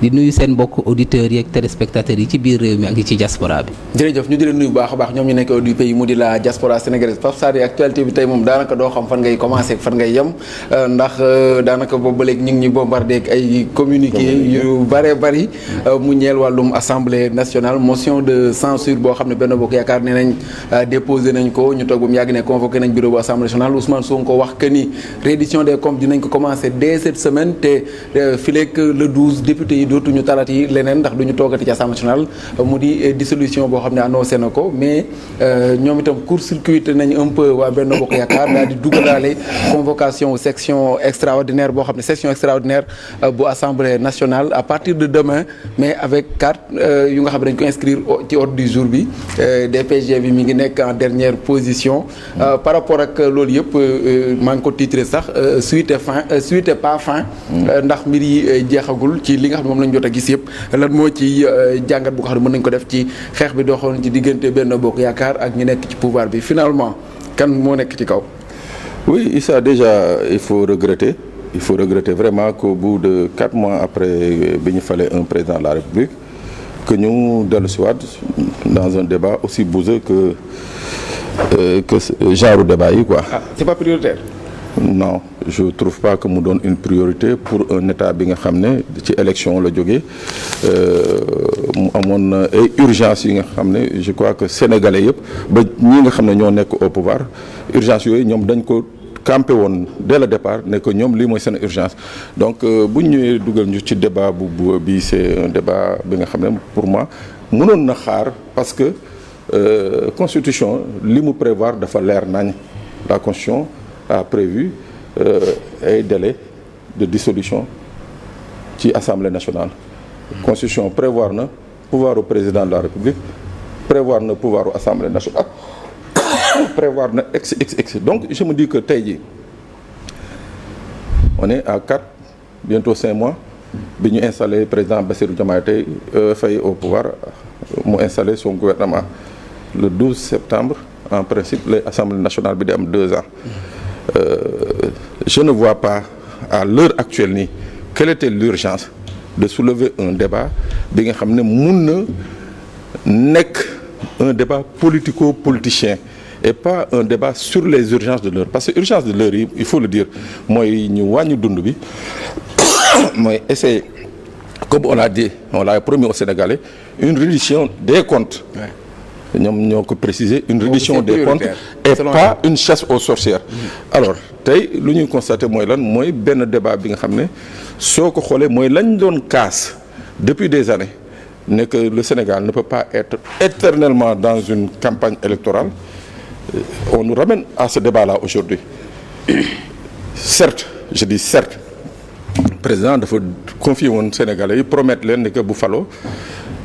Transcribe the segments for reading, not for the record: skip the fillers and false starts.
di nuyu seen mbokk auditeurs yi ak téléspectateurs yi ci biir réew mi ak ci diaspora bi. jërëjëf ñu di leen nuyu bu baax a baax ñoom ñu nekk du pays mu di la diaspora sénégalaise Pape Sané actualité bi tey moom daanaka doo xam fan ngay commencer ak fan ngay yem ndax daanaka boobu ba léegi ñu ngi ñu bombardé ak ay communiqué yu bëree bëri mu ñeel wàllum assemblée nationale motion de censure boo xam ne Benno Bokk Yaakaar nee nañ déposé nañ ko ñu toog ba mu yàgg ne convoqué nañ bureau bu assemblée nationale Ousmane Sonko wax que ni reddition des comptes dinañ ko commencer dès cette semaine te fileeg le 12 députés yi dootuñu talati leneen ndax duñu toogati ci assemblée nationale mu di dissolution boo xam ne annoncé na ko mais ñoom itam court-circuité nañ un peu waa Benno Bokk Yaakaar daal di dugalaale convocation section extraordinaire boo xam ne session extraordinaire bu assemblée nationale à partir de demain mais avec carte yu nga xam ne dañ ko inscrire ci ordre du jour bi DPG bi mi ngi nekk en dernière position par rapport ak loolu yëpp maa ngi ko titré sax suite et pas fin ndax mbir yi jeexagul ci li nga xam ne moom lañ jot a gis yëpp lan moo ci jàngat bu nga xam ne mën nañ ko def ci xeex bi doxoon ci diggante Benno Bokk Yaakaar ak ñi nekk ci pouvoir bi finalement kan moo nekk ci kaw. Oui, Issa, déjà il faut regretter vraiment qu'au bout de 4 mois après bi ñu fale un président de la République que ñu dellu si waat dans un débat aussi bouseux que genre débat yi quoi. Ah, c'est pas prioritaire. Non, je trouve pas que mu doon une priorité pour un état bi nga xam ne ci élection la jógee mu amoon ay urgence yi nga xam ne je crois que sénégalais yëpp ba ñi nga xam ne ñoo nekk au pouvoir urgence yooyu ñoom dañ ko campé woon dès le départ ne que ñoom lii mooy seen urgence donc bu ñu ñëwee dugal ñu ci débat bu bi c'est un débat bi nga xam ne pour moi mënoon na xaar parce que constitution li mu prévoir dafa leer nañ la constitution a prévu ay délai de dissolution ci assemblée nationale. Constitution prévoir na pouvoir au président de la République prévoir na pouvoir au assemblée nationale prévoir na ex donc je me dis que tey jii on est à 4 bientôt 5 mois bi ñu installé président Bassirou Diomaye Faye au pouvoir mu installé son gouvernement le 12 septembre en principe l'Assemblée nationale bi di am 2 ans. Je ne vois pas à l'heure actuelle nii quelle était l'urgence de soulever un débat bi nga xam ne mun na nekk un débat politico-politicien et pas un débat sur les urgences de l'heure parce que urgence de l'heure yi il faut le dire mooy ñu wàññi dund bi mooy essayer comme on l'a promis aux Sénégalais une reddition des comptes. Ouais. ñoom ñoo ko préciser une reddition des comptes et pas une chasse aux sorcières. Alors tey lu ñuy constater mooy lan mooy benn débat bi nga xam ne soo ko xoolee mooy lañ doon casse depuis des années ne que le Sénégal ne peut pas être éternellement dans une campagne électorale. On nous ramène à ce débat-là aujourd'hui. Certes, je dis certes, le président dafa confier woon Sénégalais yi promettre leen ne que bu faloo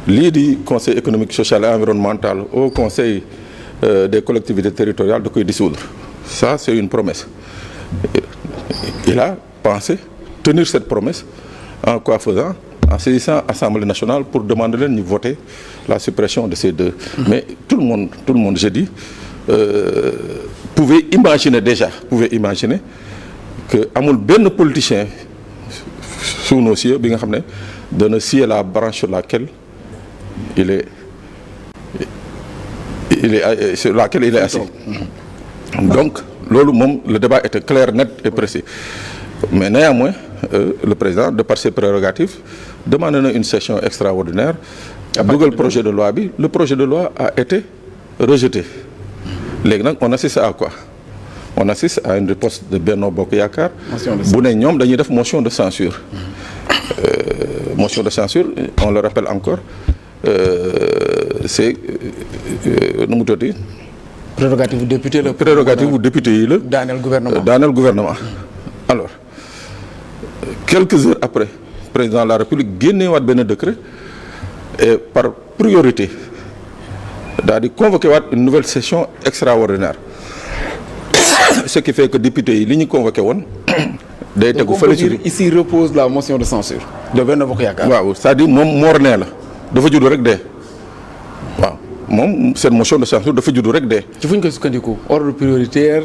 lii di conseil économique social et environnemental au conseil des collectivités territoriales da koy dissoudre ça c'est une promesse. Il a pensé tenir cette promesse en quoi faisant en saisissant Assemblée nationale pour demander leen ñu voter la suppression de ces deux. Mais tout le monde je dis pouvait imaginer que amul benn politicien sous nos cieux bi nga xam ne dana scier la branche sur laquelle sur laquelle il est assis. Donc loolu moom le débat était clair, net et précis. Mais néanmoins le président de par ses prérogatives demande na une session extraordinaire dugal projet de loi bi le projet de loi a été rejeté. Léegi nag on assiste à quoi? On assiste à une riposte de Benno Bokk Yaakaar bu ne ñoom dañuy def motion de censure. Motion de censure on le rappelle encore c'est nu mu tuddati. prérogative bu député la. prérogative bu député yi la. daaneel gouvernement. Alors quelques heures après président de la République génneewaat benn décret et par priorité daal di convoqué waat une nouvelle session extraordinaire ce qui fait que député yi li ñu convoqué woon. day tegu fële ci ici repose la motion de censure de Benno Bokk Yaakaar. waaw c'est-à-dire moom moor nee la dafa judd rek dee waaw moom cette motion de censure dafa judd rek dee. ci fu ñu koy sukkandiku ordre prioritaire.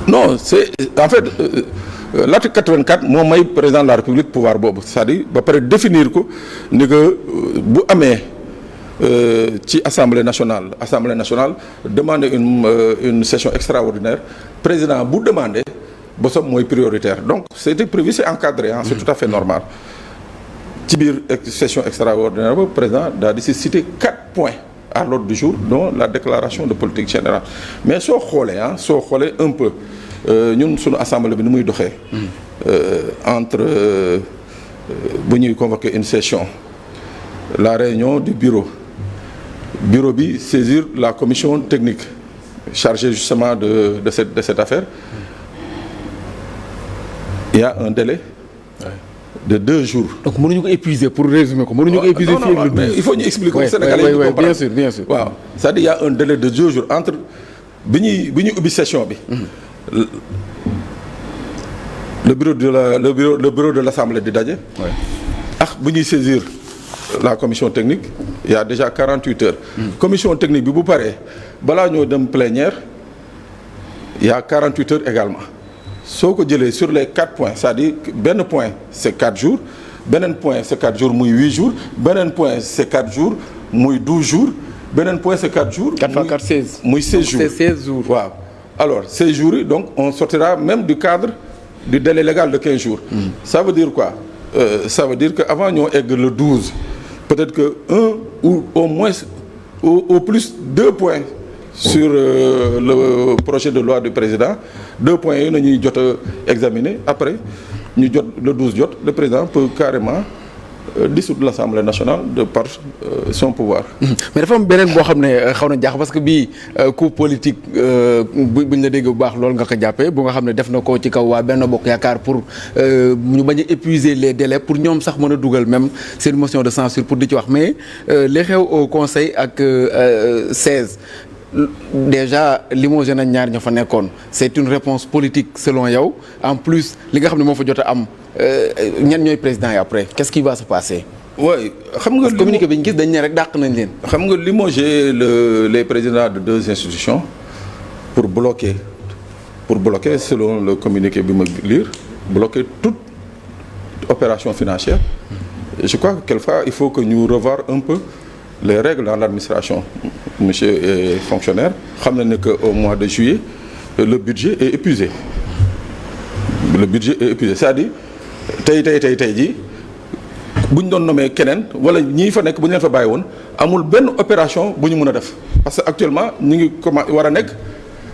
non c'est en fait l'article 84 moo may président de la République pouvoir boobu c'est-à-dire ba pare définir ko ni que bu amee ci assemblée nationale demander une session extraordinaire président bu demander bosam mooy prioritaire donc c'était prévu, c'est encadré c'est tout à fait normal ci biir session extraordinaire ba président daal di si citer 4 points à l'ordre du jour dont la déclaration de politique générale mais soo xoolee un peu ñun suñu assemblée bi ni muy doxee entre bu ñuy convoquer une session la réunion du bureau bi saisir la commission technique chargée justement de cette affaire. Il y a un délai de 2 jours. Donc mënuñu ko épuiser pour résumer ko mënuñu ko épuiser fii ak le il faut ñu expliquer aux Sénégalais yi bien sûr waaw c'est-à-dire il y a un délai de 2 jours entre bi ñuy ubbi session bi. le bureau de l'Assemblée di daje. ak bu ñuy saisir la commission technique il y a déjà 48 heures. commission technique bi bu paree balaa ñoo dem plénière il y a 48 heures également. soo ko jëlee sur les 4 points c'est-à-dire benn point c'est 4 jours beneen point c'est 4 jours muy 8 jours beneen point c'est 4 jours muy 12 jours beneen point c'est 4 jours. 4 fois 4 16. muy 16 jours c'est 16 jours. waaw alors 16 jours yi donc on sortira même du cadre du délai légal de 15 jours. Ça veut dire quoi ça veut dire que avant ñoo egg le 12 peut-être que un ou au moins au plus 2 points. Sur le projet de loi du président 2 points yi nañuy jot a examiner après ñu jot le 12 jot le président peut carrément dissoudre l'Assemblée nationale de par son pouvoir. mais dafa am beneen boo xam ne xaw na jaax parce que bii coup politique buñ la dégg bu baax loolu nga ko jàppee bu nga xam ne def na ko ci kaw waa Benno Bokk Yaakaar pour ñu bañ a épuiser les délais pour ñoom sax mën a dugal même seen motion de censure pour di ci wax mais li xew au conseil ak 16. déjà limogé nañ ñaar ña fa nekkoon c'est une réponse politique selon yow en plus li nga xam ne moo fa jot a am ñan ñooy président yi après qu'est-ce qui va se passer. oui xam nga communiqué bi ñu gis dañ ne rek dàq nañ leen. xam nga limogé les présidents de 2 institutions pour bloquer selon le communiqué bi ma lire bloquer toute opération financière je crois que quelquefois il faut que ñu revoir un peu les règles dans l'administration. Monsieur est fonctionnaire xam na ne que au mois de juillet le budget est épuisé c'est-à-dire tey jii bu ñu doon nommé keneen wala ñii fa nekk bu ñu leen fa bàyyi woon amul benn opération bu ñu mën a def parce que actuellement ñu ngi war a nekk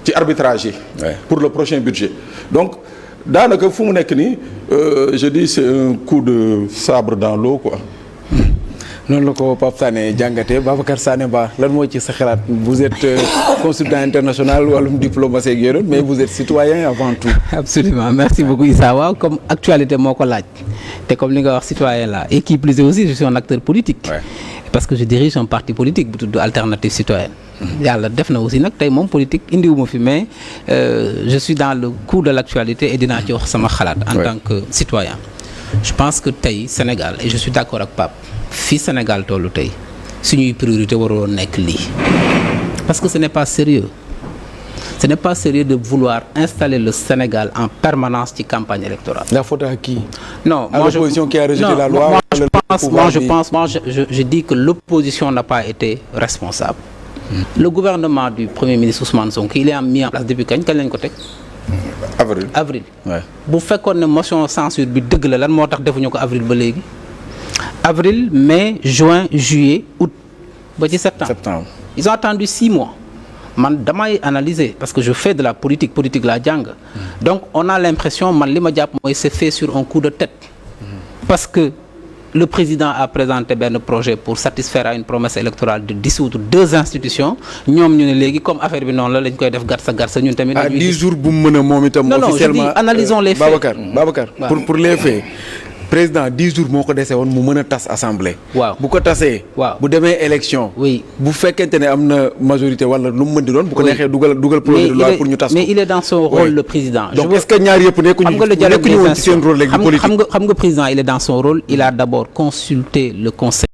ci arbitrage yi. pour le prochain budget donc daanaka fu mu nekk nii je dis c'est un coup de sabre dans l'eau quoi. noonu la ko Pape Sané jàngatee Babacar Sané Ba lan moo ci sa xalaat vous êtes consultant international wàllum diplomatie ak yooyu mais vous êtes citoyen avant tout. absolument merci beaucoup Issa waaw comme actualité moo ko laaj te comme li nga wax citoyen la et qui plus est aussi je suis un acteur politique. parce que je dirige un parti politique bu tudd Alternative Citoyenne. yàlla def na aussi nag tey moom politique indiwuma fi mais je suis dans le cours de l'actualité et dinaa ci wax sama xalaat. en tant que citoyen. je pense que tey Sénégal et je suis d'accord ak Pape. fii Sénégal tollu tey suñuy priorité waroo nekk lii parce que ce n'est pas sérieux de vouloir installer le Sénégal en permanence ci campagne électorale. La faute à qui? Non, à l'opposition qui a rejeté la loi. Je dis que l'opposition n'a pas été responsable. Le gouvernement du Premier ministre Ousmane Sonko il est mis en place depuis kañ lañ ko teg. Avril. bu fekkoon ne motion censure bi dëgg la lan moo tax defuñu ko avril ba léegi. Avril, mai, juin, juillet, août ba ci septembre. Ils ont attendu 6 mois. Man damay analyser parce que je fais de la politique laa jàng. Donc on a l'impression man li ma jàpp mooy c'est fait sur un coup de tête. Parce que le président a présenté benn projet pour satisfaire à une promesse électorale de dissoudre 2 institutions ñoom ñu ne léegi comme affaire bi noonu la lañ koy def garsa ñun tamit. à 10 jours bu mu mën a moom itam. officiellement non je dis analysons les faits. Babacar pour les faits. président 10 jours moo ko dese woon mu mën a tas assemblée. waaw bu ko tasee. waaw bu demee élection. oui bu fekkente ne am na majorité wala lu mu mën di doon. bu ko neexee dugal projet de loi pour ñu tas ko. mais il est dans son rôle le président. donc est-ce que ñaar yëpp nekkuñu woon ci seen rôle léegi politique. xam nga président il est dans son rôle il a d'abord consulté le conseil